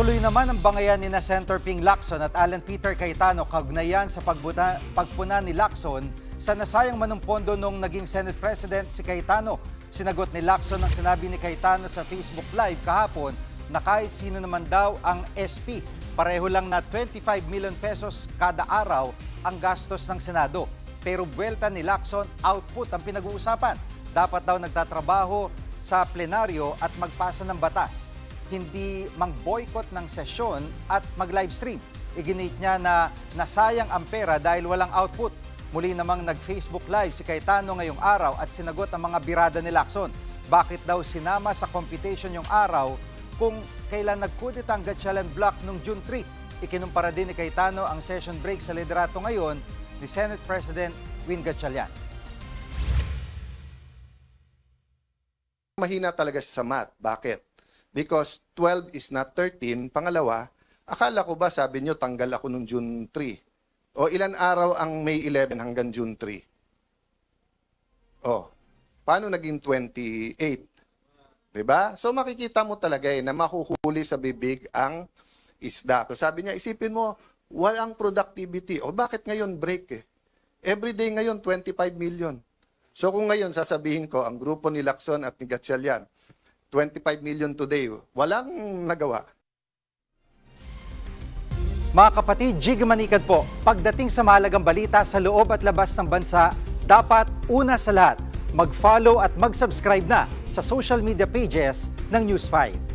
Tuloy naman ang bangayan ni na Senator Ping Lacson at Alan Peter Cayetano kaugnayan sa pagpuna ni Lacson sa nasayang manumpondo nung naging Senate President si Cayetano. Sinagot ni Lacson ang sinabi ni Cayetano sa Facebook Live kahapon na kahit sino naman daw ang SP, pareho lang na 25 million pesos kada araw ang gastos ng Senado. Pero buwelta ni Lacson, output ang pinag-uusapan. Dapat daw nagtatrabaho sa plenaryo at magpasa ng batas, hindi mang-boycott ng sesyon at mag-livestream. Iginit niya na nasayang ang pera dahil walang output. Muli namang nag-Facebook Live si Cayetano ngayong araw at sinagot ang mga birada ni Lacson. Bakit daw sinama sa computation yung araw kung kailan nagkudita ang Gatchalian Block noong June 3? Ikinumpara din ni Cayetano ang session break sa liderato ngayon ni Senate President Win Gatchalian. Mahina talaga siya sa math. Bakit? Because 12 is not 13. Pangalawa, akala ko ba sabi nyo tanggal ako nung June 3? O ilan araw ang May 11 hanggang June 3? O, paano naging 28? Diba? So makikita mo talaga na mahuhuli sa bibig ang isda. So sabi niya, isipin mo, walang productivity. O bakit ngayon break eh? Everyday ngayon, 25 million. So kung ngayon sasabihin ko, ang grupo ni Lacson at ni Gatchalian, 25 million today, walang nagawa. Mga kapatid, Jig Manikad po, pagdating sa mahalagang balita sa loob at labas ng bansa, dapat una sa lahat, mag-follow at mag-subscribe na sa social media pages ng News 5.